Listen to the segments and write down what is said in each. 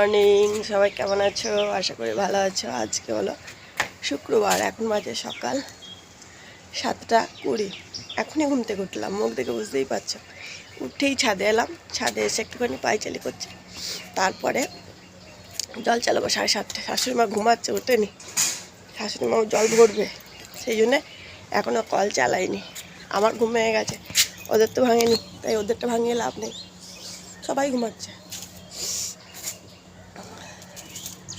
Morning, সবাই কেমন আছো? আশা করি ভালো আছো। আজকে হলো শুক্রবার, এখন বাজে সকাল 7:20। এখনই ঘুম থেকে উঠলাম, মুখ দেখে বুঝতেই পারছো। উঠেই ছাদে এলাম, ছাদে এসে একটুখানি পায়চালি করছি, তারপরে জল চালাবো 7:30। শাশুড়ি মা ঘুমাচ্ছে, ওঠেনি। শাশুড়ি মাও জল ভরবে, সেই জন্যে এখনও কল চালাইনি। আমার ঘুম ভেঙে গেছে, ওদের তো ভাঙেনি, তাই ওদেরটা ভাঙিয়ে লাভ নেই, সবাই ঘুমাচ্ছে।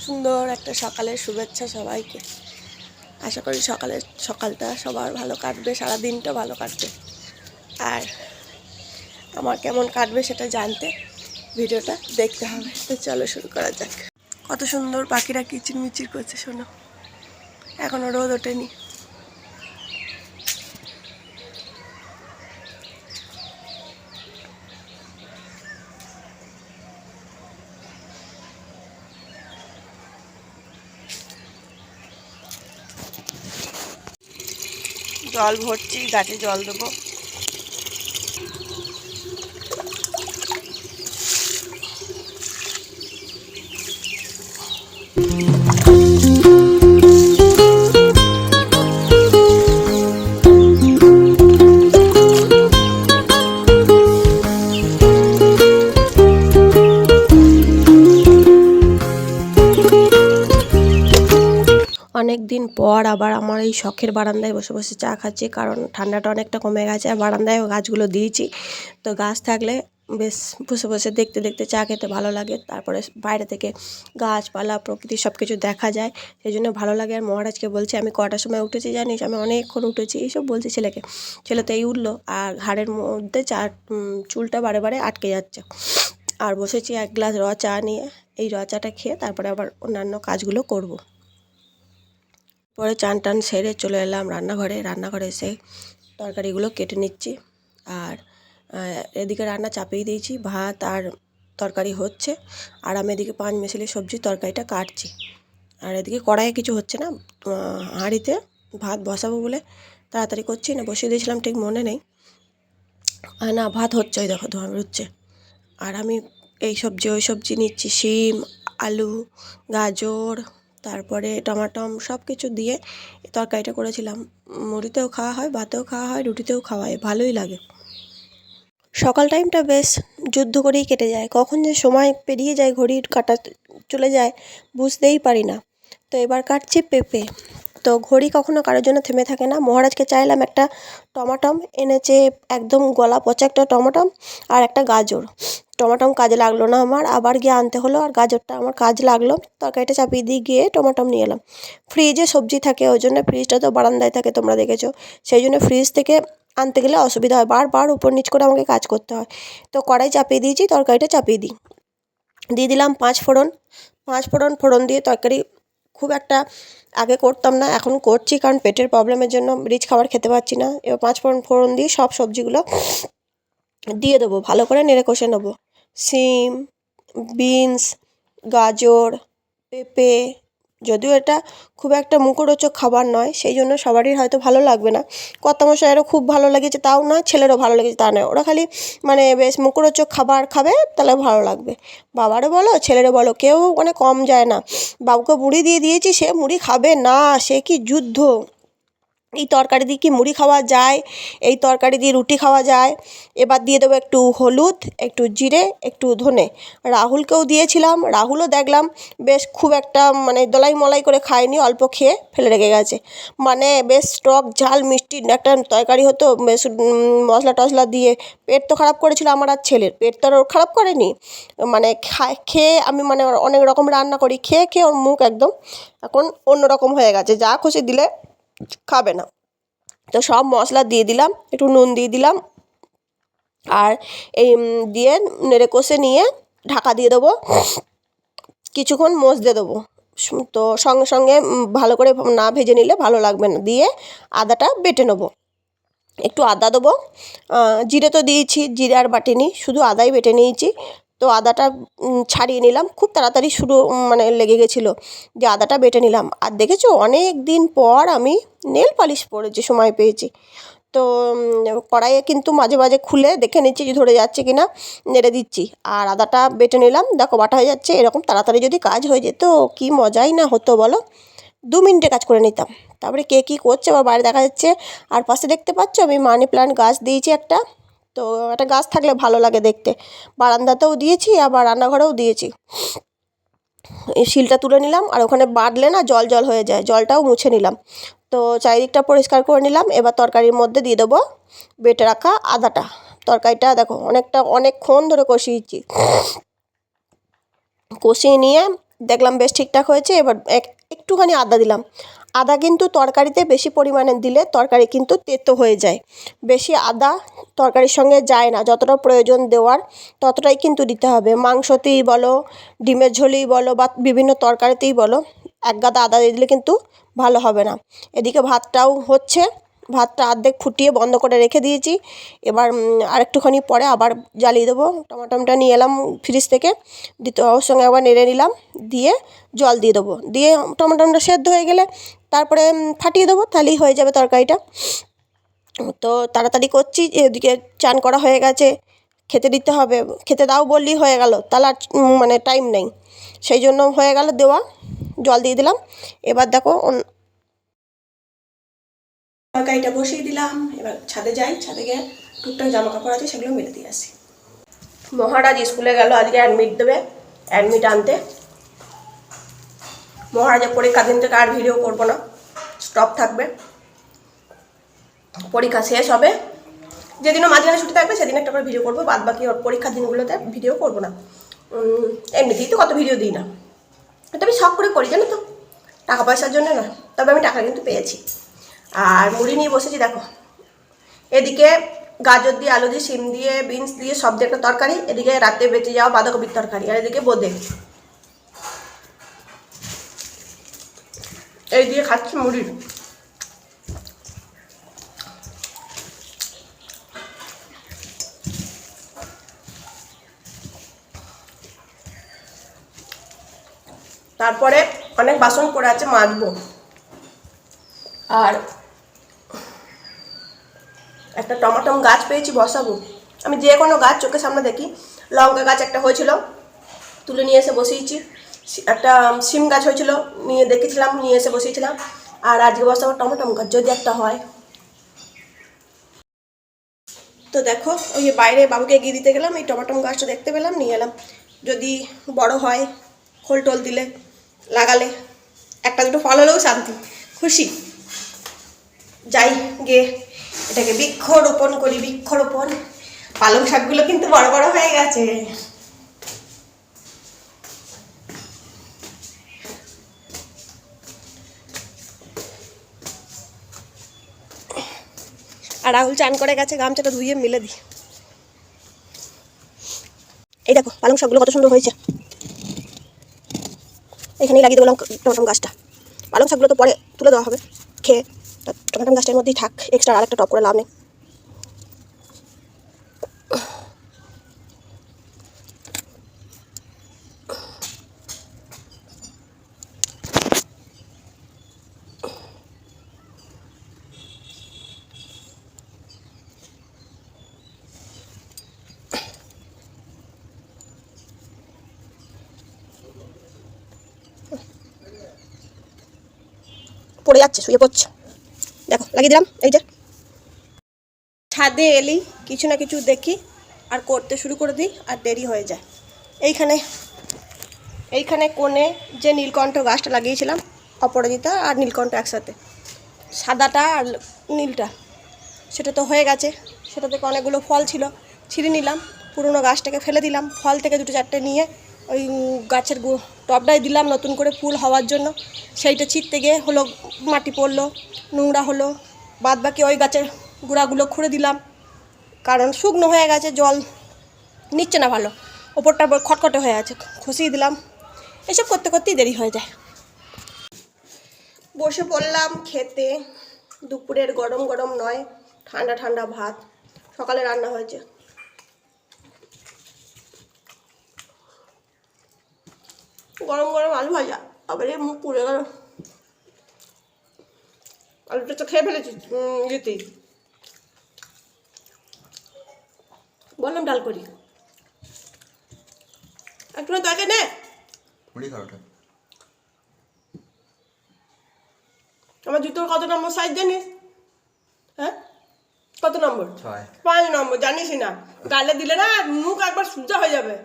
সুন্দর একটা সকালের শুভেচ্ছা সবাইকে। আশা করি সকালটা সবার ভালো কাটবে, সারা দিনটা ভালো কাটবে। আর আমার কেমন কাটবে সেটা জানতে ভিডিওটা দেখতে হবে। তো চলো শুরু করা যাক। কত সুন্দর পাখিরা কিচিরমিচির করছে, শোনো। এখনও রোদ ওঠেনি। জল ভরছি, গাছে জল দেবো। অনেক দিন পর আবার আমার এই শখের বারান্দায় বসে বসে চা খাচ্ছি, কারণ ঠান্ডাটা অনেকটা কমে গেছে। আর বারান্দায়ও গাছগুলো দিয়েছি, তো গাছ থাকলে বেশ বসে বসে দেখতে দেখতে চা খেতে ভালো লাগে। তারপরে বাইরে থেকে গাছপালা প্রকৃতি সব কিছু দেখা যায়, সেই জন্য ভালো লাগে। আর মহারাজকে বলছি, আমি কটার সময় উঠেছি জানিস? আমি অনেকক্ষণ উঠেছি, এইসব বলছি ছেলেকে। ছেলে তো এই উঠলো, আর ঘাড়ের মধ্যে চুলটা বারে বারে আটকে যাচ্ছে। আর বসেছি এক গ্লাস র চা নিয়ে, এই র চাটা খেয়ে তারপরে আবার অন্যান্য কাজগুলো করব। পরে চান টান সেরে চলে এলাম রান্নাঘরে এসে তরকারিগুলো কেটে নিচ্ছি। আর এদিকে রান্না চাপিয়ে দিয়েছি, ভাত আর তরকারি হচ্ছে। আর আমি এদিকে পাঁচমেশালি সবজির তরকারিটা কাটছি। আর এদিকে কড়াইয়ে কিছু হচ্ছে না, হাঁড়িতে ভাত বসাবো বলে তাড়াতাড়ি করছি, না বসিয়ে দিয়েছিলাম ঠিক মনে নেই। আর না, ভাত হচ্ছে, ওই দেখো ধোঁয়া বেরোচ্ছে। আর আমি এই সবজি ওই সবজি নিচ্ছি, শিম, আলু, গাজর, তারপরে টমাটম সব কিছু দিয়ে তরকারিটা করেছিলাম। মুড়িতেও খাওয়া হয়, ভাতেও খাওয়া হয়, রুটিতেও খাওয়া হয়, ভালোই লাগে। সকাল টাইমটা বেশ যুদ্ধ করেই কেটে যায়, কখন যে সময় পেরিয়ে যায়, ঘড়ির কাঁটা চলে যায় বুঝতেই পারি না। তো এবার কাটছি পেঁপে। তো ঘড়ি কখনো কারোর জন্য থেমে থাকে না। মহারাজকে চাইলাম একটা টমাটম, এনেছে একদম গলা পচা একটা টমাটম আর একটা গাজর। টমাটম কাজে লাগলো না আমার, আবার গিয়ে আনতে হলো। আর গাজরটা আমার কাজ লাগলো। তরকারিটা চাপিয়ে দিয়ে গিয়ে টমাটম নিয়ে এলাম। ফ্রিজে সবজি থাকে, ওই জন্য ফ্রিজটা তো বারান্দায় থাকে, তোমরা দেখেছো। সেই জন্য ফ্রিজ থেকে আনতে গেলে অসুবিধা হয়, বারবার উপর নিচ করে আমাকে কাজ করতে হয়। তো কড়াই চাপিয়ে দিয়েছি, তরকারিটা চাপিয়ে দিয়ে দিলাম পাঁচ ফোড়ন দিয়ে তরকারি। খুব একটা আগে করতাম না, এখন করছি, কারণ পেটের প্রবলেমের জন্য রিচ খাবার খেতে পারছি না। এবার ফোড়ন দিয়ে সব সবজিগুলো দিয়ে দেবো, ভালো করে নেড়ে কষে নেবো। সিম, বিনস, গাজর, পেঁপে। যদিও এটা খুব একটা মুখরোচক খাবার নয়, সেই জন্য সবারই হয়তো ভালো লাগবে না। কর্তামশাইয়েরও খুব ভালো লেগেছে তাও নয়, ছেলেরও ভালো লেগেছে তা নয়। ওরা খালি মানে বেশ মুখরোচক খাবার খাবে, তাহলে ভালো লাগবে। বাবারও বলো ছেলেরও বলো, কেউ মানে কম যায় না। বাবুকে মুড়ি দিয়ে দিয়েছি, সে মুড়ি খাবে না, সে কি যুদ্ধ। এই তরকারি দিয়ে কি মুড়ি খাওয়া যায়? এই তরকারি দিয়ে রুটি খাওয়া যায়? এবার দিয়ে দেবো একটু হলুদ, একটু জিরে, একটু ধনে। রাহুলকেও দিয়েছিলাম, রাহুলও দেখলাম বেশ খুব একটা মানে দলাই মলাই করে খায়নি, অল্প খেয়ে ফেলে রেখে গেছে। মানে বেশ টক ঝাল মিষ্টি একটা তরকারি হতো, বেশ মশলা টশলা দিয়ে। পেট তো খারাপ করেছিল আমার আর ছেলের, পেট তো আর ওর খারাপ করেনি। মানে খেয়ে আমি মানে অনেক রকম রান্না করি, খেয়ে খেয়ে ওর মুখ একদম এখন অন্য রকম হয়ে গেছে, যা খুশি দিলে খাবে না। তো সব মশলা দিয়ে দিলাম, একটু নুন দিয়ে দিলাম। আর এই দিয়ে নেড়ে কষে নিয়ে ঢাকা দিয়ে দেবো, কিছুক্ষণ মজতে দেবো। তো সঙ্গে সঙ্গে ভালো করে না ভেজে নিলে ভালো লাগবে না। দিয়ে আদাটা বেটে নেবো, একটু আদা দেবো। জিরে তো দিয়েছি, জিরে আর বাটিনি, শুধু আদাই বেটে নিয়েছি। তো আদাটা ছাড়িয়ে নিলাম, খুব তাড়াতাড়ি শুরু মানে লেগে গেছিলো, যে আদাটা বেটে নিলাম। আর দেখেছো অনেক দিন পর আমি নেল পালিশ পরেছি, সময় পেয়েছি। তো কড়াইয়ে কিন্তু মাঝে মাঝে খুলে দেখে নিচ্ছি যে ধরে যাচ্ছে কি না, নেড়ে দিচ্ছি। আর আদাটা বেটে নিলাম, দেখো বাটা হয়ে যাচ্ছে। এরকম তাড়াতাড়ি যদি কাজ হয়ে যেত কি মজাই না হতো বলো। 2 মিনিটে কাজ করে নিতাম। তারপরে কে কী করছে আবার বাইরে দেখা যাচ্ছে। আর পাশে দেখতে পাচ্ছ আমি মানি প্ল্যান্ট গাছ দিয়েছি একটা। তো একটা গাছ থাকলে ভালো লাগে দেখতে। বারান্দাতেও দিয়েছি আবার রান্নাঘরেও দিয়েছি। এই শিলটা তুলে নিলাম, আর ওখানে বাঁধলে না জল জল হয়ে যায়, জলটাও মুছে নিলাম। তো চারিদিকটা পরিষ্কার করে নিলাম। এবার তরকারির মধ্যে দিয়ে দেবো বেটে রাখা আদাটা। তরকারিটা দেখো অনেকক্ষণ ধরে কষিয়েছি, কষিয়ে নিয়ে দেখলাম বেশ ঠিকঠাক হয়েছে। এবার একটুখানি আদা দিলাম। আদা কিন্তু তরকারিতে বেশি পরিমাণে দিলে তরকারি কিন্তু তেতো হয়ে যায়। বেশি আদা তরকারির সঙ্গে যায় না, যতটা প্রয়োজন দেওয়ার ততটাই কিন্তু দিতে হবে। মাংসতেই বলো, ডিমের ঝোলেই বলো, বা বিভিন্ন তরকারিতেই বলো, এক গাদা আদা দিয়ে দিলে কিন্তু ভালো হবে না। এদিকে ভাতটাও হচ্ছে, ভাতটা অর্ধেক ফুটিয়ে বন্ধ করে রেখে দিয়েছি। এবার আরেকটুখানি পরে আবার জ্বালিয়ে দেবো। টমাটমটা নিয়ে এলাম ফ্রিজ থেকে, দিতে ওর সঙ্গে আবার নেড়ে নিলাম, দিয়ে জল দিয়ে দেবো। দিয়ে টমাটমটা সেদ্ধ হয়ে গেলে তারপরে ফাটিয়ে দেবো, তাহলেই হয়ে যাবে তরকারিটা। তো তাড়াতাড়ি করছি, এদিকে চান করা হয়ে গেছে, খেতে দিতে হবে। খেতে দাও বললেই হয়ে গেল, তাহলে আর মানে টাইম নেই, সেই জন্য হয়ে গেল দেওয়া। জল দিয়ে দিলাম। এবার দেখো তরকারিটা বসিয়ে দিলাম। এবার ছাদে যাই, ছাদে গিয়ে টুকটাক জামা কাপড় আছে সেগুলো মেলে দিয়ে আসি। মহারাজ স্কুলে গেল, আজকে অ্যাডমিট দেবে, অ্যাডমিট আনতে। মহারাজের পরীক্ষা দিন থেকে আর ভিডিও করবো না, স্টপ থাকবে। পরীক্ষা শেষ হবে, যেদিনও মাঝখানে ছুটি থাকবে সেদিন একটা করে ভিডিও করবো, বাদ বাকি ওর পরীক্ষার দিনগুলোতে ভিডিও করবো না। এমনিতেই তো কত ভিডিও দিই না, এটা আমি শখ করে করি জানো তো, টাকা পয়সার জন্য না। তবে আমি টাকা কিন্তু পেয়েছি। আর মুড়ি নিয়ে বসেছি দেখো। এদিকে গাজর দিয়ে, আলু দিয়ে, শিম দিয়ে, বিনস দিয়ে সব দিয়ে একটা তরকারি, এদিকে রাতে বেঁচে যাওয়া বাঁধাকপির তরকারি, আর এদিকে বোঁদে। এই দিয়ে খাচ্ছি মুড়ি। তারপরে অনেক বাসন পড়ে আছে, মাজবো। আর একটা টমাটম গাছ পেয়েছি, বসাবো। আমি যে কোনো গাছ চোখের সামনে দেখি। লঙ্কা গাছ একটা হয়েছিল, তুলে নিয়ে এসে বসিয়েছি। একটা সিম গাছ হয়েছিল, নিয়ে দেখেছিলাম, নিয়ে এসে বসিয়েছিলাম। আর আজকে বসাবো টমাটম গাছ, যদি একটা হয়। তো দেখো ওই যে বাইরে বাবুকে এগিয়ে দিতে গেলাম, এই টমাটম গাছটা দেখতে পেলাম, নিয়ে এলাম। যদি বড় হয়, খোল টোল দিলে, লাগালে, একটা দুটো ফল হলেও শান্তি, খুশি। যাই গিয়ে এটাকে বৃক্ষরোপণ করি, বৃক্ষরোপণ। পালং শাকগুলো কিন্তু বড় বড় হয়ে গেছে। আর রাহুল চান করে গেছে, গামছাটা ধুয়ে মিলে দিই। এই দেখো পালং শাকগুলো কত সুন্দর হয়েছে। এখানেই লাগিয়ে দেবো টমাটম গাছটা। পালং শাকগুলো তো পরে তুলে দেওয়া হবে খেয়ে, টমাটম গাছটার মধ্যেই থাক, এক্সট্রা আরেকটা টপ করে লাভ নেই। পড়ে যাচ্ছে, শুয়ে পড়ছে, দেখো লাগিয়ে দিলাম। এই যে ছাদে এলি কিছু না কিছু দেখি আর করতে শুরু করে দিই, আর দেরি হয়ে যায়। এইখানে কোণে যে নীলকণ্ঠ গাছটা লাগিয়েছিলাম, অপরাজিতা আর নীলকণ্ঠ একসাথে, সাদাটা আর নীলটা, সেটা তো হয়ে গেছে। সেটা থেকে অনেকগুলো ফল ছিল, ছিঁড়ে নিলাম, পুরনো গাছটাকে ফেলে দিলাম। ফল থেকে দুটো চারটে নিয়ে ওই গাছের টবটাই দিলাম নতুন করে ফুল হওয়ার জন্য। সেইটা ছিঁড়তে গিয়ে হলো মাটি পড়লো, নোংরা হলো। বাদ বাকি ওই গাছের গুঁড়াগুলো খুঁড়ে দিলাম, কারণ শুকনো হয়ে গেছে, জল নিচ্ছে না ভালো, ওপরটা খটখটে হয়ে আছে, খসিয়ে দিলাম। এসব করতে করতেই দেরি হয়ে যায়। বসে পড়লাম খেতে। দুপুরের গরম গরম নয়, ঠান্ডা ঠান্ডা ভাত, সকালে রান্না হয়েছে। গরম গরম আলু ভাজা, আবার এই মুখ পুড়ে গেল। আলুটা তো খেয়ে ফেলেছি ইয়েতেই, বললাম ডাল করি একটু তাকে নে মুড়ি খাওয়াটা আমার জুতোর কত নম্বর সাইজ জানিস? হ্যাঁ কত নম্বর? 5 নম্বর জানিসই না গালে দিলে না মুখ একবার সোজা হয়ে যাবে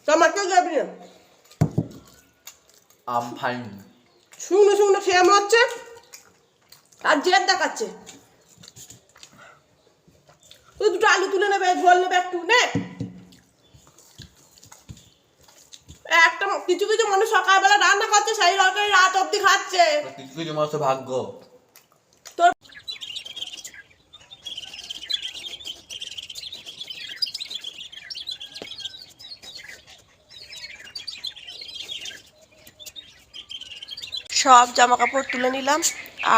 টমাটো যাবি না আম ফাইন শুকনো শুকনো খেয়ে মনে হচ্ছে আর জেদ দেখাচ্ছে তুই দুটো আলু তুলে নেবে ঝোল নেবে একটু নে একটা কিছু কিছু মানুষ সকালবেলা রান্না করছে সেই রকম রাত অব্দি খাচ্ছে কিছু কিছু মানুষের ভাগ্য তোর সব জামা কাপড় তুলে নিলাম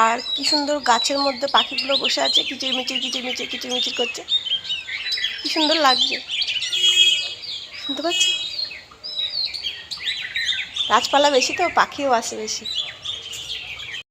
আর কি সুন্দর গাছের মধ্যে পাখিগুলো বসে আছে কিচিরমিচির কিচিরমিচির কিচিরমিচির করছে কি সুন্দর লাগছে শুনতে পাচ্ছি গাছপালা বেশি তো পাখিও আসে বেশি